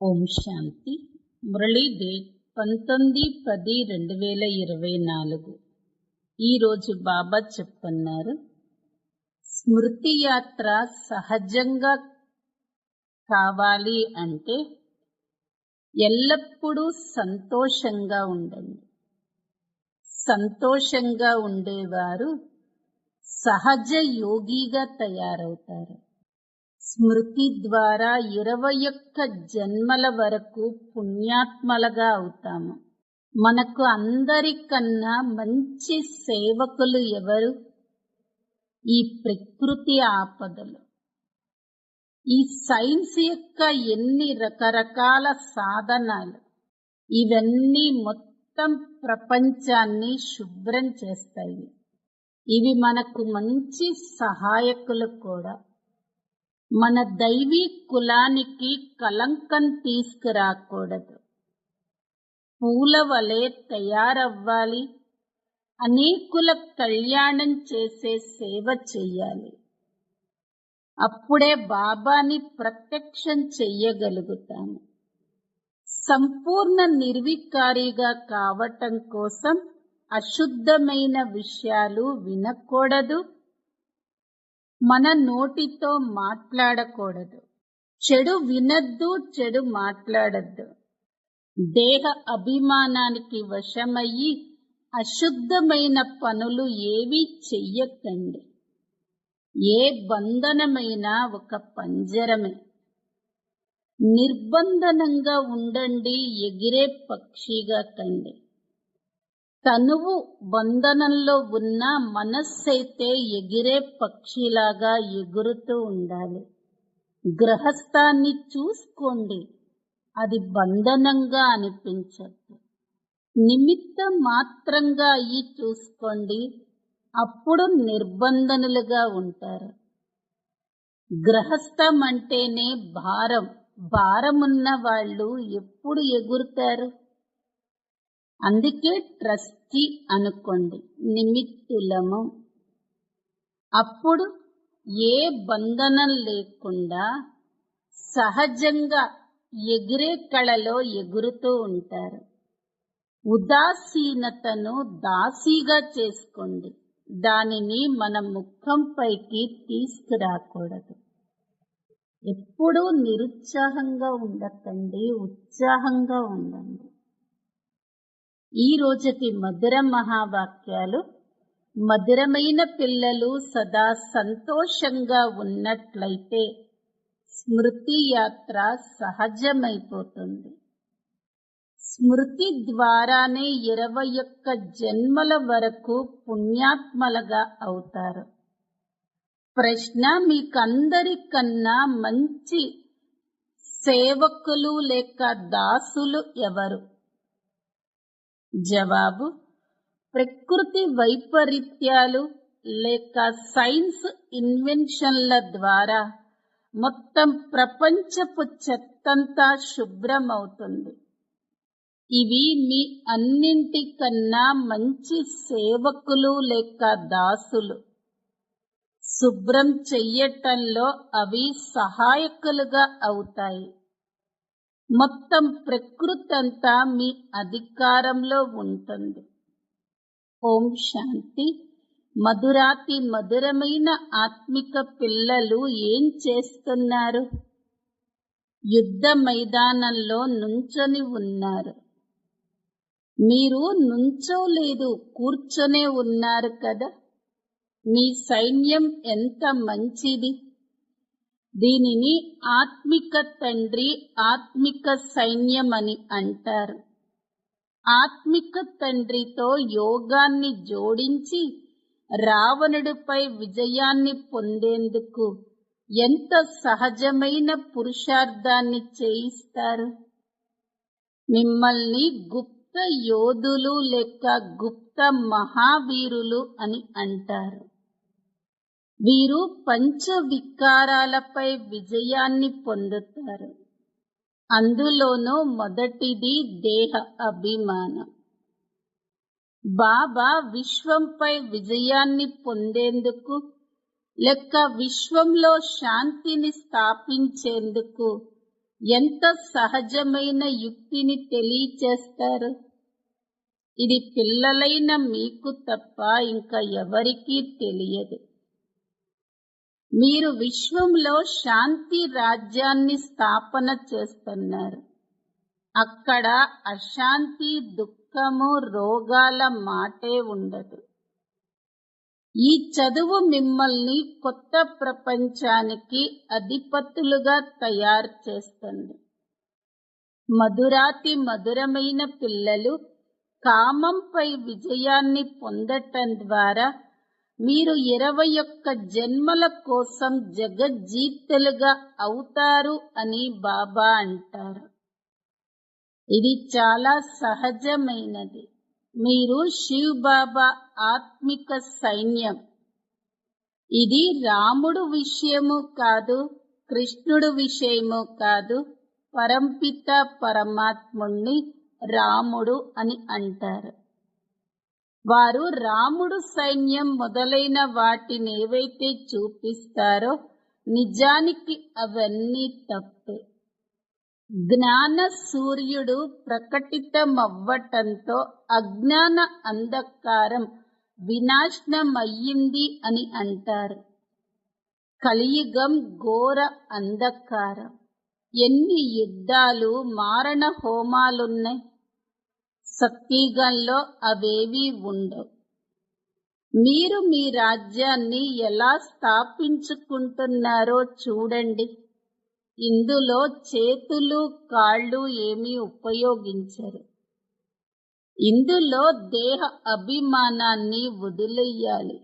ఓం శాంతి. Murali date 19-10-2024. ఈరోజు బాబా చెప్తున్నారు, స్మృతి యాత్ర సహజంగా కావాలి అంటే ఎల్లప్పుడూ సంతోషంగా ఉండండి. సంతోషంగా ఉండేవారు సహజ యోగిగా తయారవుతారు. స్మృతి ద్వారా 21 జన్మల వరకు పుణ్యాత్మలుగా అవుతాము. మనకు అందరికన్నా మంచి సేవకులు ఎవరు? ఈ ప్రకృతి ఆపదలు. ఈ సైన్స్ యొక్క ఎన్ని రకరకాల సాధనాలు, ఇవన్నీ మొత్తం ప్రపంచాన్ని శుభ్రం చేస్తాయి. ఇవి మనకు మంచి సహాయకులు కూడా. మన దైవీ కులానికి కలంకం తీసుకురాకూడదు. పూల వలె తయారవ్వాలి. అనేకుల కళ్యాణం చేసే సేవ చెయ్యాలి. అప్పుడే బాబాని ప్రత్యక్షం చెయ్యగలుగుతాము. సంపూర్ణ నిర్వికారిగా కావటం కోసం అశుద్ధమైన విషయాలు వినకూడదు. మన నోటితో మాట్లాడకూడదు. చెడు వినద్దు, చెడు మాట్లాడద్దు. దేహ అభిమానానికి వశమయ్యి అశుద్ధమైన పనులు ఏవీ చెయ్యకండి. ఏ బంధనమైనా ఒక పంజరమే. నిర్బంధనంగా ఉండండి, ఎగిరే పక్షిగా కండి. తనువు బంధనంలో ఉన్న మనస్సైతే ఎగిరే పక్షిలాగా ఎగురుతూ ఉండాలి. గ్రహస్థాన్ని చూసుకోండి, అది బంధనంగా అనిపించదు. నిమిత్త మాత్రంగా అయ్యి చూసుకోండి, అప్పుడు నిర్బంధనులుగా ఉంటారు. గ్రహస్థం అంటేనే భారం. భారమున్న వాళ్ళు ఎప్పుడు ఎగురుతారు? అందుకే ట్రస్టీ అనుకోండి, నిమిత్తులము. అప్పుడు ఏ బంధనం లేకుండా సహజంగా ఎగిరే కళలో ఎగురుతూ ఉంటారు. ఉదాసీనతను దాసీగా చేసుకోండి. దానిని మన ముఖంపైకి తీసుకురాకూడదు. ఎప్పుడూ నిరుత్సాహంగా ఉండకండి, ఉత్సాహంగా ఉండండి. ఈ రోజుటి మధుర మహావాక్యాలు. మధురమైన పిల్లలు సదా సంతోషంగా ఉన్నట్లయితే స్మృతి యాత్ర సహజమైపోతుంది. స్మృతి ద్వారానే 21 జన్మల వరకు పుణ్యాత్మలుగా అవుతారు. ప్రశ్న: మీకందరికన్నా మంచి సేవకులు లేక దాసులు ఎవరు? జవాబు: ప్రకృతి వైపరీత్యాలు లేక సైన్స్ ఇన్వెన్షన్ల ద్వారా మొత్తం ప్రపంచపు చెత్తంతా శుభ్రమవుతుంది. ఇవి మీ అన్నింటికన్నా మంచి సేవకులు లేక దాసులు. శుభ్రం చెయ్యటంలో అవి సహాయకులుగా అవుతాయి. మొత్తం ప్రకృతి అంతా మీ అధికారంలో ఉంటుంది. ఓం శాంతి. మధురాతి మధురమైన ఆత్మిక పిల్లలు ఏం చేస్తున్నారు? యుద్ధ మైదానంలో నుంచొని ఉన్నారు. మీరు నుంచోలేదు, కూర్చొనే ఉన్నారు కదా. మీ సైన్యం ఎంత మంచిది. దీనిని ఆత్మిక తండ్రి, ఆత్మిక సైన్యం అని అంటారు. ఆత్మిక తండ్రితో యోగాన్ని జోడించి రావణుడిపై విజయాన్ని పొందేందుకు ఎంత సహజమైన పురుషార్థాన్ని చేయిస్తారు. మిమ్మల్ని గుప్త యోధులు లేక గుప్త మహావీరులు అని అంటారు. వీరు పంచ వికారాలపై విజయాన్ని పొందుతారు. అందులోనూ మొదటిది దేహ అభిమానం. బాబా విశ్వంపై విజయాన్ని పొందేందుకు లేక విశ్వంలో శాంతిని స్థాపించేందుకు ఎంత సహజమైన యుక్తిని తెలియచేస్తారు. ఇది పిల్లలైన మీకు తప్ప ఇంకా ఎవరికీ తెలియదు. మీరు విశ్వంలో శాంతి రాజ్యాన్ని స్థాపన చేస్తున్నారు. అక్కడ అశాంతి, దుఃఖము, రోగాల మాటే ఉండదు. ఈ చదువు మిమ్మల్ని కొత్త ప్రపంచానికి అధిపతులుగా తయారు చేస్తుంది. మధురాతి మధురమైన పిల్లలు కామంపై విజయాన్ని పొందటం ద్వారా మీరు 21 జన్మల కోసం జగజ్జీతులుగా అవుతారు అని బాబా అంటారు. ఇది చాలా సహజమైనది. మీరు శివ్ బాబా ఆత్మిక సైన్యం. ఇది రాముడు విషయము కాదు, కృష్ణుడు విషయము కాదు. పరంపిత పరమాత్ముణ్ణి రాముడు అని అంటారు. వారు రాముడు సైన్యం మొదలైన వాటిని ఏవైతే చూపిస్తారో నిజానికి అవన్నీ తప్పే. జ్ఞాన సూర్యుడు ప్రకటితమవ్వటంతో అజ్ఞాన అంధకారం వినాశనమయ్యింది అని అంటారు. కలియుగం ఘోర అంధకారం. ఎన్ని యుద్ధాలు, మారణ హోమాలున్నాయి. సత్యుగంలో అవేవీ ఉండవు. మీరు మీ రాజ్యాన్ని ఎలా స్థాపించుకుంటున్నారో చూడండి. ఇందులో చేతులు, కాళ్ళు ఏమీ ఉపయోగించరు. ఇందులో దేహ అభిమానాన్ని వదిలేయాలి.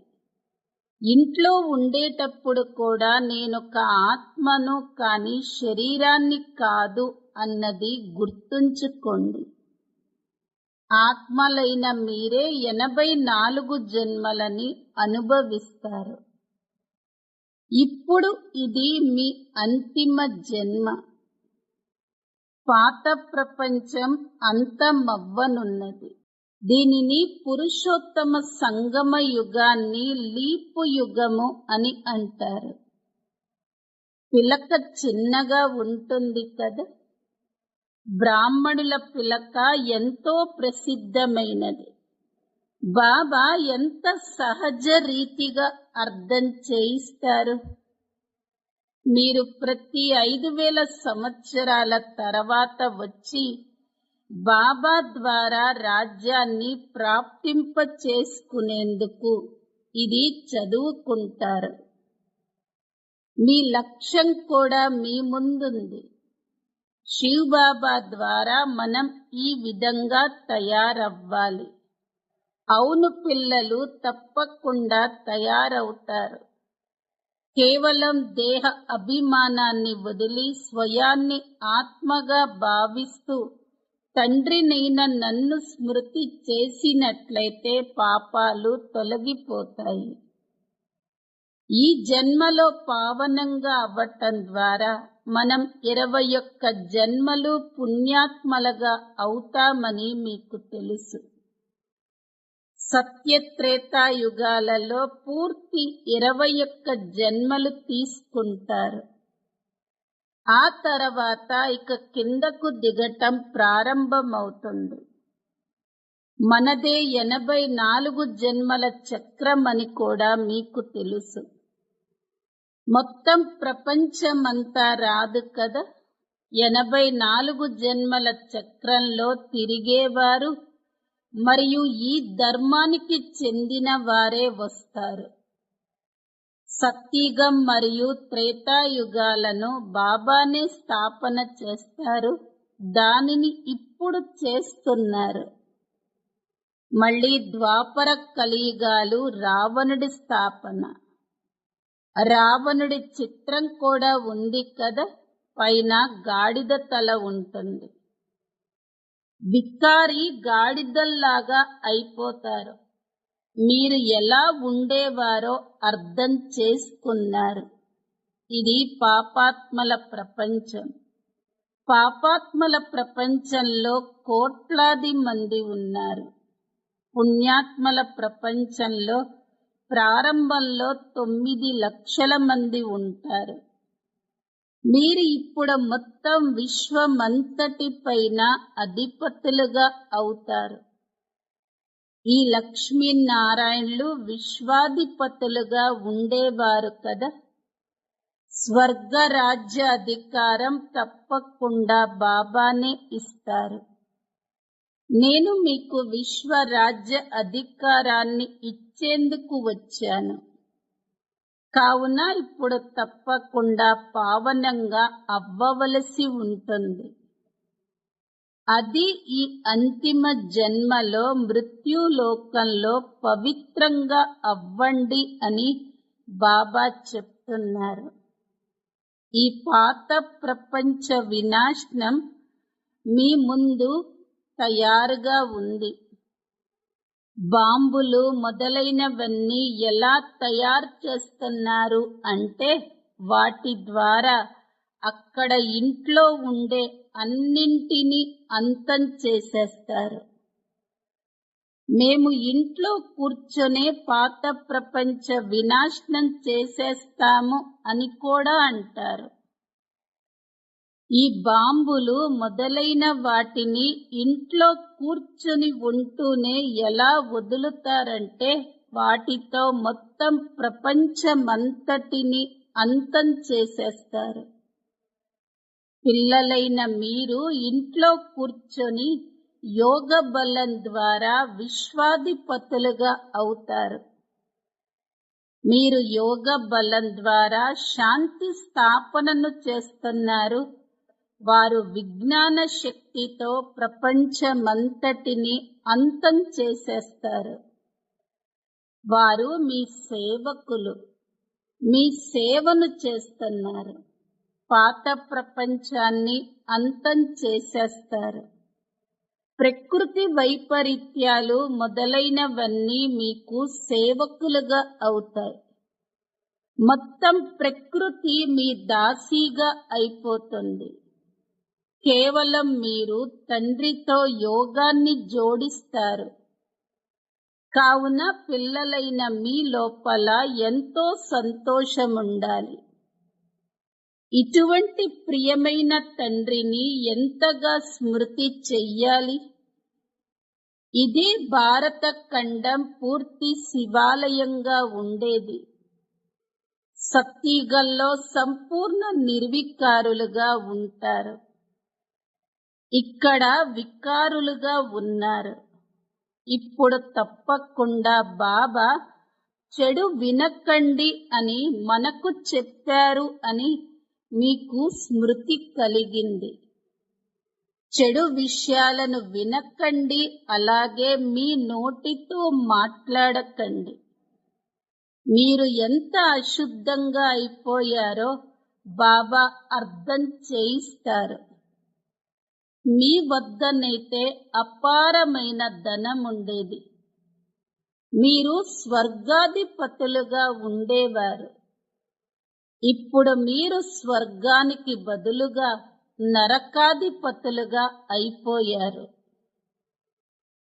ఇంట్లో ఉండేటప్పుడు కూడా నేనొక ఆత్మను కాని శరీరాన్ని కాదు అన్నది గుర్తుంచుకోండి. ఆత్మలైన మీరే 84 జన్మలని అనుభవిస్తారు. ఇప్పుడు ఇది మీ అంతిమ జన్మ. పాత ప్రపంచం అంతమవ్వనున్నది. దీనిని పురుషోత్తమ సంగమ యుగాన్ని లీపు యుగము అని అంటారు. పిలక చిన్నగా ఉంటుంది కదా. బ్రాహ్మణుల పిలక ఎంతో ప్రసిద్ధమైనది. బాబా ఎంత సహజ రీతిగా అర్థం చేయిస్తారు. మీరు ప్రతి 5000 సంవత్సరాల తర్వాత వచ్చి బాబా ద్వారా రాజ్యాన్ని ప్రాప్తింప చేసుకునేందుకు ఇది చదువుకుంటారు. మీ లక్ష్యం కూడా మీ ముందుంది. శివ్ బాబా ద్వారా మనం ఈ విధంగా తయారవ్వాలి. అవును పిల్లలు, తప్పకుండా తయారవుతారు. కేవలం దేహ అభిమానాన్ని వదిలి స్వయాన్ని ఆత్మగా భావిస్తూ తండ్రినైన నన్ను స్మృతి చేసినట్లయితే పాపాలు తొలగిపోతాయి. ఈ జన్మలో పావనంగా అవ్వటం ద్వారా మనం 21 జన్మలు పుణ్యాత్మలుగా అవుతామని మీకు తెలుసు. సత్యత్రేతాయుగాలలో పూర్తి 21 జన్మలు తీసుకుంటారు. ఆ తర్వాత ఇక కిందకు దిగటం ప్రారంభమవుతుంది. మనదే 84 జన్మల చక్రం అని కూడా మీకు తెలుసు. మొత్తం ప్రపంచమంతా రాదు కదా. 84 జన్మల చక్రంలో తిరిగేవారు మరియు ఈ ధర్మానికి చెందిన వారే వస్తారు. సత్యుగం మరియు త్రేతాయుగాలను బాబానే స్థాపన చేస్తారు. దానిని ఇప్పుడు చేస్తున్నారు. మళ్ళీ ద్వాపర కలియుగాలు రావణుడి స్థాపన. రావణుడి చిత్రం కూడా ఉంది కదా. పైన గాడిద తల ఉంటుంది. వికారి గాడిదల్లాగా అయిపోతారు. మీరు ఎలా ఉండేవారో అర్థం చేసుకున్నారు. ఇది పాపాత్మల ప్రపంచం. పాపాత్మల ప్రపంచంలో కోట్లాది మంది ఉన్నారు. పుణ్యాత్మల ప్రపంచంలో ప్రారంభంలో 9 లక్షల మంది ఉంటారు. మీరు ఇప్పుడు మొత్తం విశ్వమంతటి పైన అధిపతులుగా అవుతారు. ఈ లక్ష్మీనారాయణులు విశ్వాధిపతులుగా ఉండేవారు కదా. స్వర్గ రాజ్య అధికారం తప్పకుండా బాబానే ఇస్తారు. నేను మీకు విశ్వరాజ్య అధికారాన్ని ఇచ్చేందుకు వచ్చాను. కావున ఇప్పుడు తప్పకుండా పావనంగా అవ్వవలసి ఉంటుంది. అది ఈ అంతిమ జన్మలో మృత్యులోకంలో పవిత్రంగా అవ్వండి అని బాబా చెప్తున్నారు. ఈ పాత ప్రపంచ వినాశనం మీ ముందు తయారుగా ఉంది. బాంబులు మొదలైనవన్నీ ఎలా తయారు చేస్తున్నారు అంటే వాటి ద్వారా అక్కడ ఇంట్లో ఉండే అన్నింటినీ అంతం చేసేస్తారు. మేము ఇంట్లో కూర్చొనే పాత ప్రపంచ వినాశనం చేసేస్తాము అని కూడా అంటారు. ఈ బాంబులు మొదలైన వాటిని ఇంట్లో కూర్చొని ఉంటూనే ఎలా వదులుతారంటే వాటితో మొత్తం ప్రపంచమంతటిని అంతం చేసేస్తారు. పిల్లలైన మీరు ఇంట్లో కూర్చొని యోగ బలం ద్వారా విశ్వాధిపతులుగా అవుతారు. మీరు యోగ బలం ద్వారా శాంతి స్థాపనను చేస్తున్నారు. వారు విజ్ఞాన శక్తితో ప్రపంచమంతటిని అంతం చేసేస్తారు. వారు మీ సేవకులు, మీ సేవను చేస్తున్నారు. పాత ప్రపంచాన్ని అంతం చేసేస్తారు. ప్రకృతి వైపరీత్యాలు మొదలైనవన్నీ మీకు సేవకులుగా అవుతాయి. మొత్తం ప్రకృతి మీ దాసీగా అయిపోతుంది. కేవలం మీరు తండ్రితో యోగాన్ని జోడిస్తారు. కావున పిల్లలైన మీ లోపల ఎంతో సంతోషముండాలి. ఇటువంటి ప్రియమైన తండ్రిని ఎంతగా స్మృతి చెయ్యాలి. ఇది భారత ఖండం పూర్తి శివాలయంగా ఉండేది. సత్యుగంలో సంపూర్ణ నిర్వికారులుగా ఉంటారు. ఇక్కడ వికారులుగా ఉన్నారు. ఇప్పుడు తప్పకుండా బాబా చెడు వినకండి అని మనకు చెప్పారు అని మీకు స్మృతి కలిగింది. చెడు విషయాలను వినకండి, అలాగే మీ నోటితో మాట్లాడకండి. మీరు ఎంత అశుద్ధంగా అయిపోయారో బాబా అర్థం చేయిస్తారు. మీ వద్దనైతే అపారమైన ధనం ఉండేది. మీరు స్వర్గాధిపతులుగా ఉండేవారు. ఇప్పుడు మీరు స్వర్గానికి బదులుగా నరకాధిపతులుగా అయిపోయారు.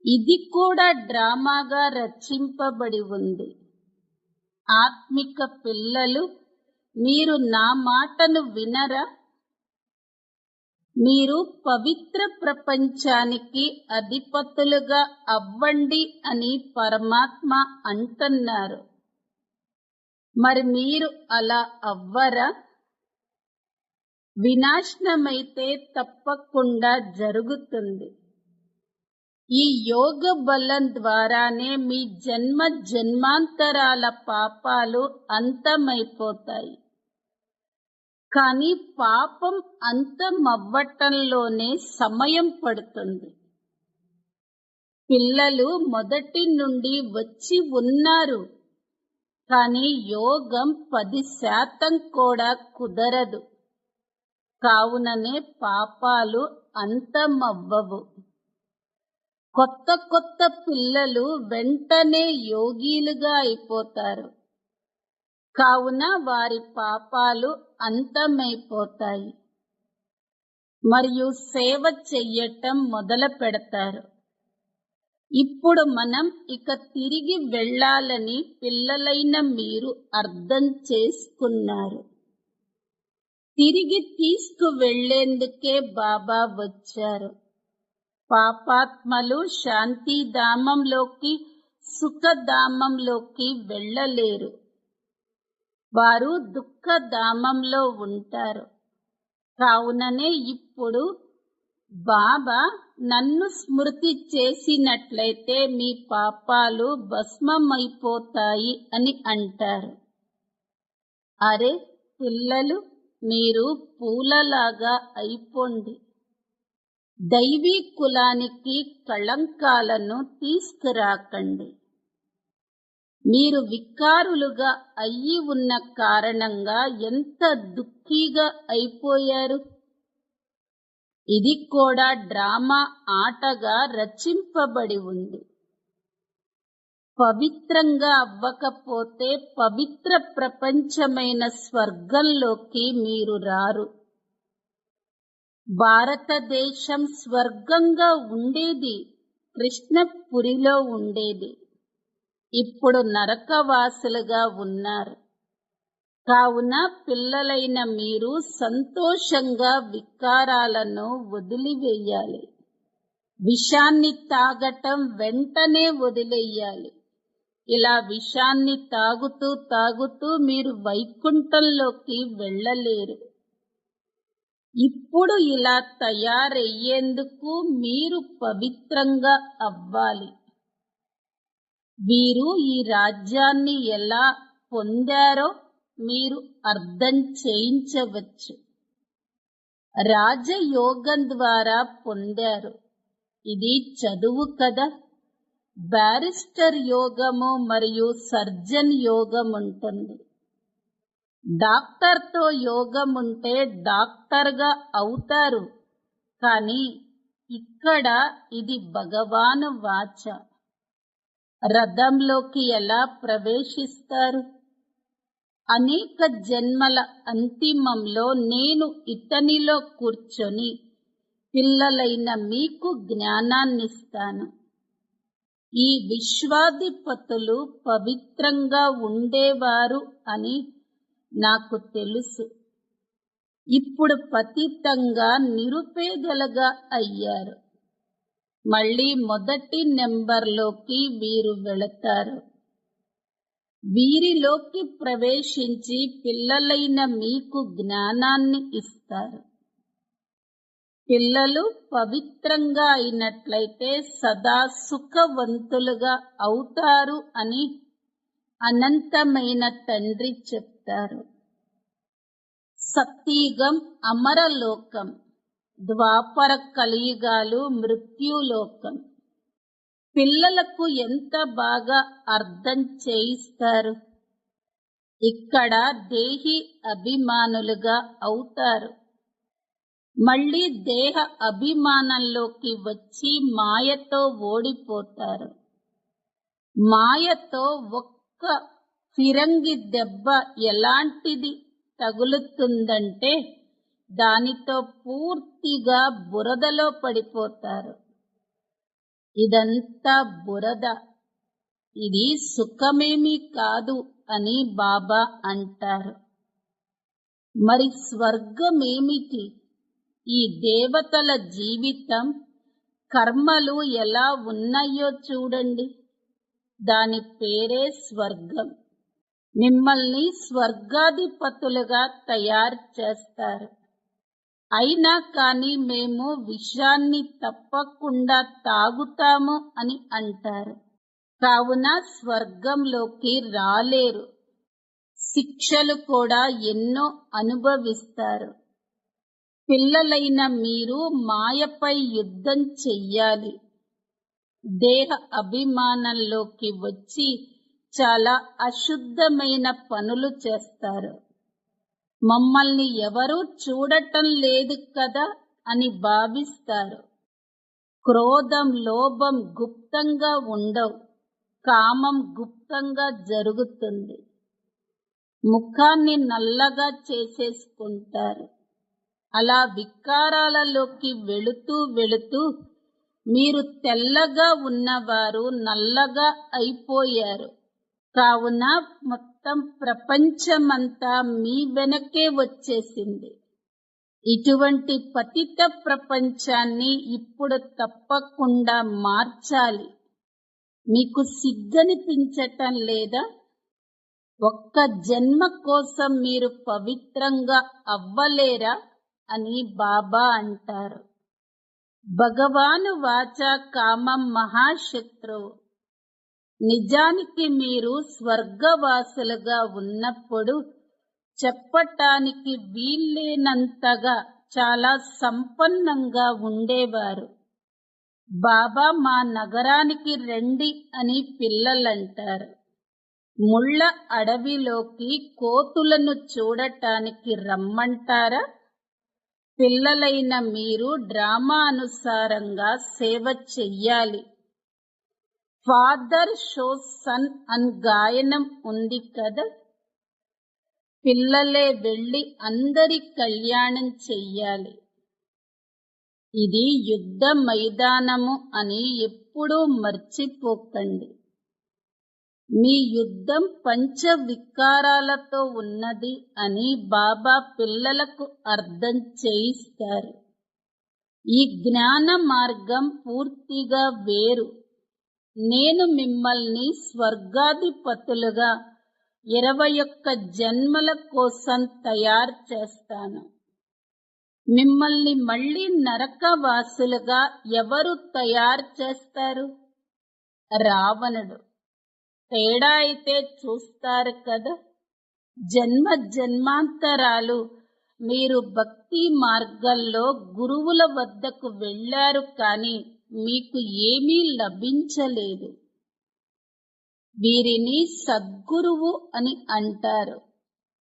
ఇది కూడా డ్రామాగా రచింపబడి ఉంది. ఆత్మిక పిల్లలు, మీరు నా మాటను వినరా? మీరు పవిత్ర ప్రపంచానికి అధిపతులుగా అవ్వండి అని పరమాత్మ అంటున్నారు. మరి మీరు అలా అవ్వరా? వినాశనమైతే తప్పకుండా జరుగుతుంది. ఈ యోగ బలం ద్వారానే మీ జన్మ జన్మాంతరాల పాపాలు అంతమైపోతాయి. కానీ పాపం అంతమవ్వటంలోనే సమయం పడుతుంది. పిల్లలు మొదటి నుండి వచ్చి ఉన్నారు, కానీ యోగం 10% కూడా కుదరదు. కావుననే పాపాలు అంతమవ్వవు. కొత్త కొత్త పిల్లలు వెంటనే యోగీలుగా అయిపోతారు. కావున వారి పాపాలు అంతమైపోతాయి. మరియు సేవ చెయ్యటం మొదలు పెడతారు. ఇప్పుడు మనం ఇక తిరిగి వెళ్ళాలని పిల్లలైన మీరు అర్థం చేసుకున్నారు. తిరిగి తీసుకువెళ్లేందుకే బాబా వచ్చారు. పాపాత్మలు శాంతిధామంలోకి, సుఖధామంలోకి వెళ్ళలేరు. వారు దుఃఖధామంలో ఉంటారు. కావుననే ఇప్పుడు బాబా నన్ను స్మృతి చేసినట్లయితే మీ పాపాలు భస్మమైపోతాయి అని అంటారు. అరే పిల్లలు, మీరు పూలలాగా అయిపోండి. దైవీ కులానికి కళంకాలను తీసుకురాకండి. మీరు వికారులుగా అయ్యి ఉన్న కారణంగా ఎంత దుఃఖీగా అయిపోయారు. ఇది కూడా డ్రామా ఆటగా రచింపబడి ఉంది. పవిత్రంగా అవ్వకపోతే పవిత్ర ప్రపంచమైన స్వర్గంలోకి మీరు రారు. భారతదేశం స్వర్గంగా ఉండేది, కృష్ణపురిలో ఉండేది. ఇప్పుడు నరకవాసులుగా ఉన్నారు. కావున పిల్లలైన మీరు సంతోషంగా వికారాలను వదిలివేయాలి. విషాన్ని తాగటం వెంటనే వదిలేయాలి. ఇలా విషాన్ని తాగుతూ తాగుతూ మీరు వైకుంఠంలోకి వెళ్ళలేరు. ఇప్పుడు ఇలా తయారయ్యేందుకు మీరు పవిత్రంగా అవ్వాలి. వీరు ఈ రాజ్యాన్ని ఎలా పొందారో మీరు అర్థం చేయించవచ్చు. రాజయోగం ద్వారా పొందారు. ఇది చదువు కదా. బ్యారిస్టర్ యోగము మరియు సర్జన్ యోగం ఉంటుంది. డాక్టర్తో యోగం ఉంటే డాక్టర్గా అవుతారు. కానీ ఇక్కడ ఇది భగవాను వాచ. రథంలోకి ఎలా ప్రవేశిస్తారు? అనేక జన్మల అంతిమంలో నేను ఇతనిలో కూర్చొని పిల్లలైన మీకు జ్ఞానాన్నిస్తాను. ఈ విశ్వాధిపతులు పవిత్రంగా ఉండేవారు అని నాకు తెలుసు. ఇప్పుడు పతితంగా నిరుపేదలుగా అయ్యారు. మళ్ళీ మొదటి నెంబర్లోకి వీరు వెళతారు. వీరిలోకి ప్రవేశించి పిల్లలైన మీకు జ్ఞానాన్ని ఇస్తారు. పిల్లలు పవిత్రంగా అయినట్లయితే సదా సుఖవంతులుగా అవుతారు అని అనంతమైన తండ్రి చెప్తారు. సత్యుగం అమరలోకం, ద్వాపర కలియుగాలు మృత్యులోకం. పిల్లలకు ఎంత బాగా అర్థం చేయిస్తారు. ఇక్కడ దేహి అభిమానులుగా అవుతారు. మళ్ళీ దేహ అభిమానంలోకి వచ్చి మాయతో ఓడిపోతారు. మాయతో ఒక్క ఫిరంగి దెబ్బ ఎలాంటిది తగులుతుందంటే దానితో పూర్తిగా బురదలో పడిపోతారు. ఇదంతా బురద, ఇది సుఖమేమీ కాదు అని బాబా అంటారు. మరి స్వర్గమేమిటి? ఈ దేవతల జీవితం కర్మలు ఎలా ఉన్నాయో చూడండి. దాని పేరే స్వర్గం. మిమ్మల్ని స్వర్గాధిపతులుగా తయారు చేస్తారు. అయినా కానీ మేము విషాన్ని తప్పకుండా తాగుతాము అని అంటారు. కావున స్వర్గంలోకి రాలేరు. శిక్షలు కూడా ఎన్నో అనుభవిస్తారు. పిల్లలైన మీరు మాయపై యుద్ధం చెయ్యాలి. దేహ అభిమానంలోకి వచ్చి చాలా అశుద్ధమైన పనులు చేస్తారు. మమ్మల్ని ఎవరూ చూడటం లేదు కదా అని భావిస్తారు. క్రోధం, లోభం గుప్తంగా ఉండవు. కామం గుప్తంగా జరుగుతుంది. ముఖాన్ని నల్లగా చేసేసుకుంటారు. అలా వికారాలలోకి వెళుతూ వెళుతూ మీరు తెల్లగా ఉన్నవారు నల్లగా అయిపోయారు. కావున మొత్తం ప్రపంచమంతా మీ వెనకే వచ్చేసింది. ఇటువంటి పతిత ప్రపంచాన్ని ఇప్పుడు తప్పకుండా మార్చాలి. మీకు సిగ్గనిపించటం లేదా? ఒక్క జన్మ కోసం మీరు పవిత్రంగా అవ్వలేరా అని బాబా అంటారు. భగవాను వాచా కామం మహాశత్రువు. నిజానికి మీరు స్వర్గవాసులుగా ఉన్నప్పుడు చెప్పటానికి వీల్లేనంతగా చాలా సంపన్నంగా ఉండేవారు. బాబా మా నగరానికి రండి అని పిల్లలంటారు. ముళ్ళ అడవిలోకి కోతులను చూడటానికి రమ్మంటారా? పిల్లలైన మీరు డ్రామా అనుసారంగా సేవ చెయ్యాలి. ఫాదర్ షోస్ సన్ అని గాయనం ఉంది కదా. పిల్లలే వెళ్లి అందరి కళ్యాణం చెయ్యాలి. ఇది యుద్ధ మైదానము అని ఎప్పుడూ మర్చిపోకండి. మీ యుద్ధం పంచ వికారాలతో ఉన్నది అని బాబా పిల్లలకు అర్థం చేయిస్తారు. ఈ జ్ఞాన మార్గం పూర్తిగా వేరు. నేను మిమ్మల్ని స్వర్గాధిపతులుగా 21 జన్మల కోసం తయారు చేస్తాను. మిమ్మల్ని మళ్ళీ నరకవాసులుగా ఎవరు తయారు చేస్తారు? రావణుడు. తేడా అయితే చూస్తారు కదా. జన్మ జన్మాంతరాలు మీరు భక్తి మార్గంలో గురువుల వద్దకు వెళ్లారు, కానీ మీకు ఏమీ లభించలేదు. వీరిని సద్గురువు అని అంటారు.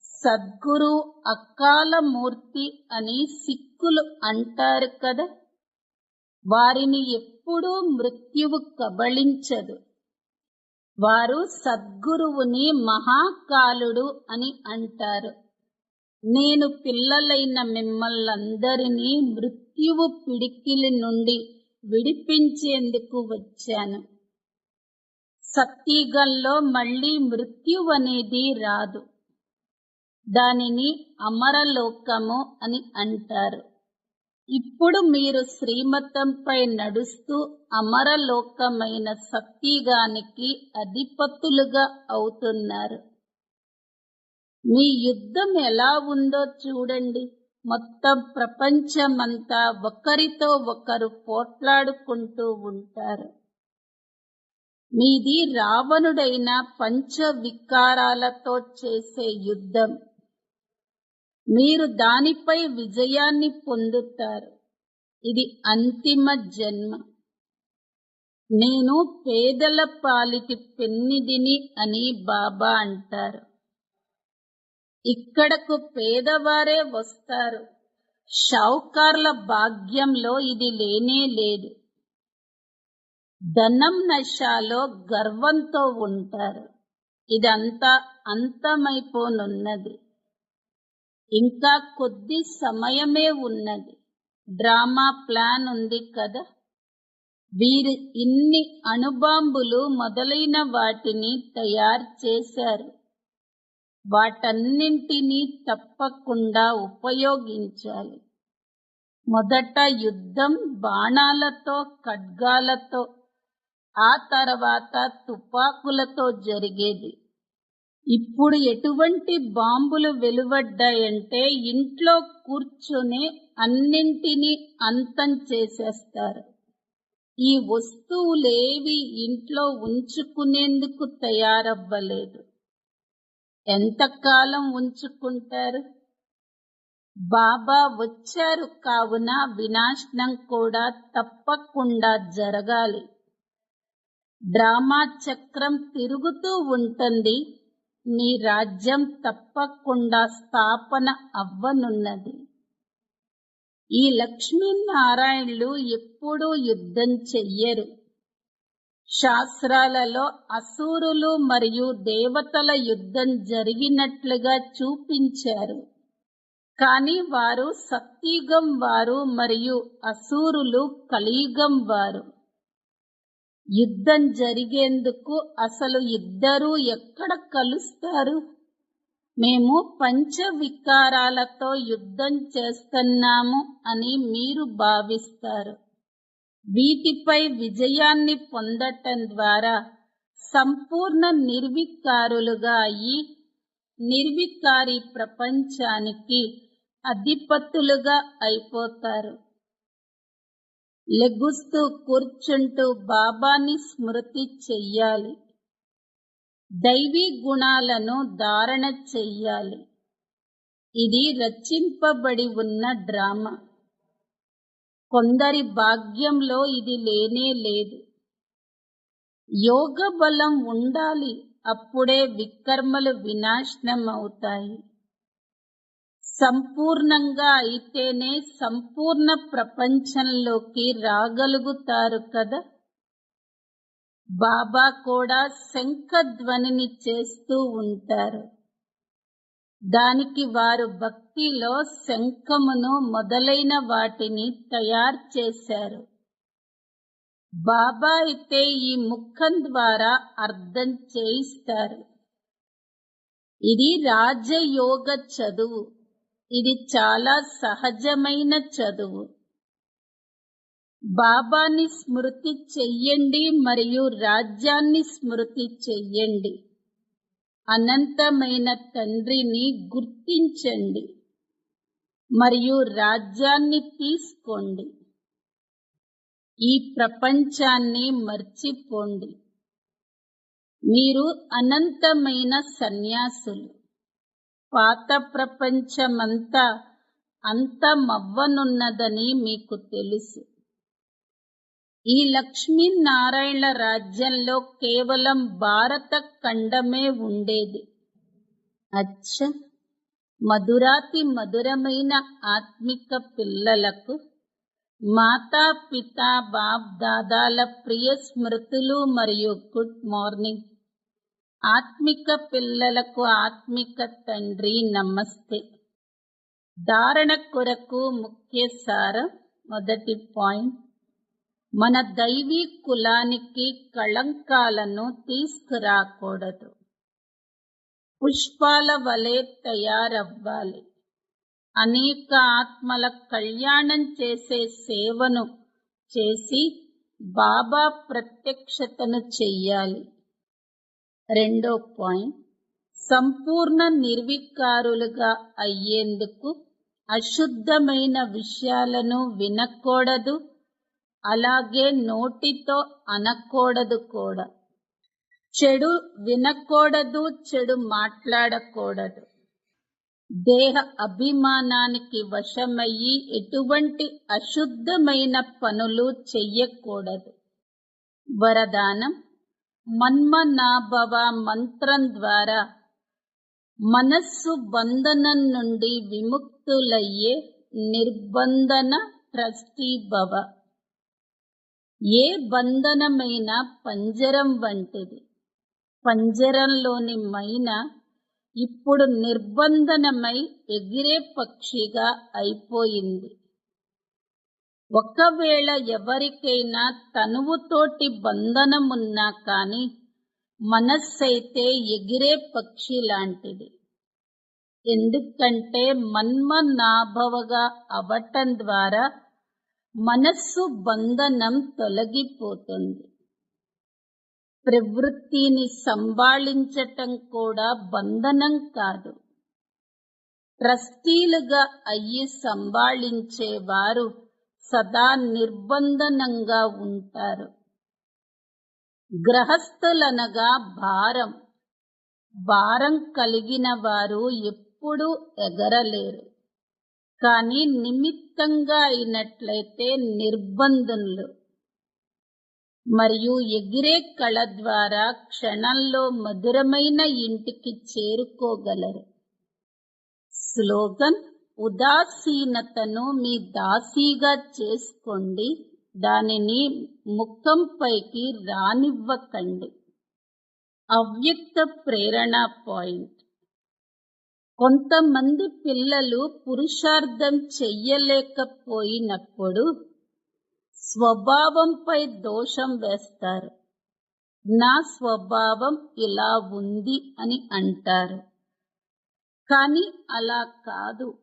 సద్గురు అకాల మూర్తి అని సిక్కులు అంటారు కదా. వారిని ఎప్పుడూ మృత్యువు కబళించదు. వారు సద్గురువుని మహాకాలుడు అని అంటారు. నేను పిల్లలైన మిమ్మల్నందరినీ మృత్యువు పిడికిలి నుండి విడిపించేందుకు వచ్చాను. సత్యుగంలో మళ్ళీ మృత్యువనేది రాదు. దానిని అమరలోకము అని అంటారు. ఇప్పుడు మీరు శ్రీమతంపై నడుస్తూ అమరలోకమైన సత్యుగానికి అధిపతులుగా అవుతున్నారు. మీ యుద్ధం ఎలా ఉందో చూడండి. మొత్తం ప్రపంచమంతా ఒకరితో ఒకరు పోట్లాడుకుంటూ ఉంటారు. మీది రావణుడైన పంచ వికారాలతో చేసే యుద్ధం. మీరు దానిపై విజయాన్ని పొందుతారు. ఇది అంతిమ జన్మ. నేను పేదల పాలిటి పెన్నిదిని అని బాబా అంటారు. ఇక్కడకు పేదవారే వస్తారు. షావుకార్ల భాగ్యంలో ఇది లేనే లేదు. ధనం నశాలో గర్వంతో ఉంటారు. ఇదంతా అంతమైపోనున్నది. ఇంకా కొద్ది సమయమే ఉన్నది. డ్రామా ప్లాన్ ఉంది కదా. వీరు ఇన్ని అణుబాంబులు మొదలైన వాటిని తయారు చేశారు. వాటన్నింటినీ తప్పకుండా ఉపయోగించాలి. మొదట యుద్ధం బాణాలతో, ఖడ్గాలతో, ఆ తర్వాత తుపాకులతో జరిగేది. ఇప్పుడు ఎటువంటి బాంబులు వెలువడ్డాయంటే ఇంట్లో కూర్చునే అన్నింటినీ అంతం చేసేస్తారు. ఈ వస్తువులేవి ఇంట్లో ఉంచుకునేందుకు తయారవ్వలేదు. ఎంతకాలం ఉంచుకుంటారు? బాబా వచ్చారు కావున వినాశనం కూడా తప్పకుండా జరగాలి. డ్రామా చక్రం తిరుగుతూ ఉంటుంది. మీ రాజ్యం తప్పకుండా స్థాపన అవ్వనున్నది. ఈ లక్ష్మీనారాయణులు ఎప్పుడూ యుద్ధం చెయ్యరు. శాస్త్రాలలో అసురులు మరియు దేవతల యుద్ధం జరిగినట్లుగా చూపించారు. కానీ వారు సత్యుగం వారు మరియు అసురులు కలియుగం వారు. యుద్ధం జరిగేందుకు అసలు ఇద్దరూ ఎక్కడ కలుస్తారు? మేము పంచ వికారాలతో యుద్ధం చేస్తున్నాము అని మీరు భావిస్తారు. వీటిపై విజయాన్ని పొందటం ద్వారా సంపూర్ణ నిర్వికారులుగా అయ్యి నిర్వికారి ప్రపంచానికి అధిపతులుగా అయిపోతారు. లెగుస్తూ కూర్చుంటూ బాబాని స్మృతి చెయ్యాలి. దైవీ గుణాలను ధారణ చెయ్యాలి. ఇది రచింపబడి ఉన్న డ్రామా. కొందరి భాగ్యంలో ఇది లేనే లేదు. యోగ బలం ఉండాలి, అప్పుడే వికర్మలు వినాశనం అవుతాయి. సంపూర్ణంగా అయితేనే సంపూర్ణ ప్రపంచంలోకి రాగలుగుతారు కదా. బాబా కూడా శంఖధ్వనిని చేస్తూ ఉంటారు. దానికి వారు భక్తిలో శంఖమును మొదలైన వాటిని తయారు చేశారు. బాబా అయితే ఈ ముఖం ద్వారా అర్థం చేయిస్తారు. ఇది రాజయోగ చదువు. ఇది చాలా సహజమైన చదువు. బాబాని స్మృతి చెయ్యండి మరియు రాజ్యాన్ని స్మృతి చెయ్యండి. అనంతమైన తండ్రిని గుర్తించండి మరియు రాజ్యాన్ని తీసుకోండి. ఈ ప్రపంచాన్ని మర్చిపోండి. మీరు అనంతమైన సన్యాసులు. పాత ప్రపంచమంతా అంతమవ్వనున్నదని మీకు తెలుసు. ఈ లక్ష్మీనారాయణ రాజ్యంలో కేవలం భారత ఖండమే ఉండేది. అచ్చ, మధురాతి మధురమైన ఆత్మిక పిల్లలకు మాతా పితా బాప్ దాదాల ప్రియ స్మృతులు మరియు గుడ్ మార్నింగ్. ఆత్మిక పిల్లలకు ఆత్మిక తండ్రి నమస్తే. ధారణ కొరకు ముఖ్య సారం. మొదటి పాయింట్, మన దైవీ కులానికి కళంకాలను తీసుకురాకూడదు. పుష్పాల వలె తయారవ్వాలి. అనేక ఆత్మల కళ్యాణం చేసే సేవను చేసి బాబా ప్రత్యక్షతను చెయ్యాలి. రెండో పాయింట్, సంపూర్ణ నిర్వికారులుగా అయ్యేందుకు అశుద్ధమైన విషయాలను వినకూడదు, అలాగే నోటితో అనకూడదు కూడా. చెడు వినకూడదు, చెడు మాట్లాడకూడదు. దేహ అభిమానానికి వశమయ్యి ఎటువంటి అశుద్ధమైన పనులు చెయ్యకూడదు. వరదానం, మన్మనాభవ మంత్రం ద్వారా మనస్సు బంధనం నుండి విముక్తులయ్యే నిర్బంధన ట్రస్టీ భవ. ఏ బంధనమైనా పంజరం వంటిది. పంజరంలోని మైన ఇప్పుడు నిర్బంధనమై ఎగిరే పక్షిగా అయిపోయింది. ఒకవేళ ఎవరికైనా తనువుతోటి బంధనమున్నా కాని మనస్సైతే ఎగిరే పక్షి లాంటిది. ఎందుకంటే మన్మనాభవగా అవటం ద్వారా మనస్సు బంధనం తొలగిపోతుంది. ప్రవృత్తిని సంభాళించటం కూడా బంధనం కాదు. ట్రస్టీలుగా అయ్యి సంభాళించేవారు సదా నిర్బంధనంగా ఉంటారు. గ్రహస్థులనగా భారం. భారం కలిగిన వారు ఎప్పుడూ ఎగరలేరు. కానీ నిమిత్తంగా అయినట్లయితే నిర్బంధనులు. మరియు ఎగిరే కళ ద్వారా క్షణంలో మధురమైన ఇంటికి చేరుకోగలరు. స్లోగన్, ఉదాసీనతను మీ దాసీగా చేసుకోండి, దానిని ముఖంపైకి రానివ్వకండి. అవ్యక్త ప్రేరణ పాయింట్. కొంతమంది పిల్లలు పురుషార్థం చెయ్యలేకపోయినప్పుడు స్వభావంపై దోషం వేస్తారు. నా స్వభావం ఇలా ఉంది అని అంటారు. కానీ అలా కాదు.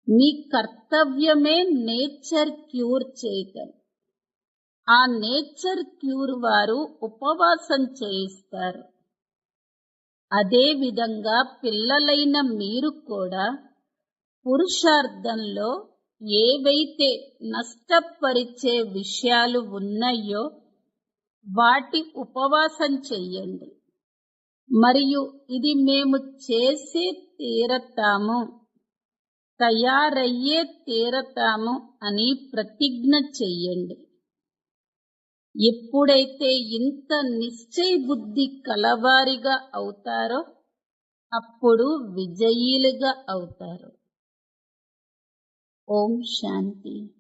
మీ కర్తవ్యమే నేచర్ క్యూర్ చేయటం. ఆ నేచర్ క్యూర్ వారు ఉపవాసం చేయిస్తారు. అదే విధంగా పిల్లలైన మీరు కూడా పురుషార్థంలో ఏవైతే నష్టపరిచే విషయాలు ఉన్నాయో వాటి ఉపవాసం చెయ్యండి. మరియు ఇది మేము చేసే తీరతాము, తయారయ్యే తీరతాము అని ప్రతిజ్ఞ చెయ్యండి. ఎప్పుడైతే ఇంత నిశ్చయ బుద్ధి కలవారిగా అవుతారో అప్పుడు విజయీలుగా అవుతారు. ఓం శాంతి.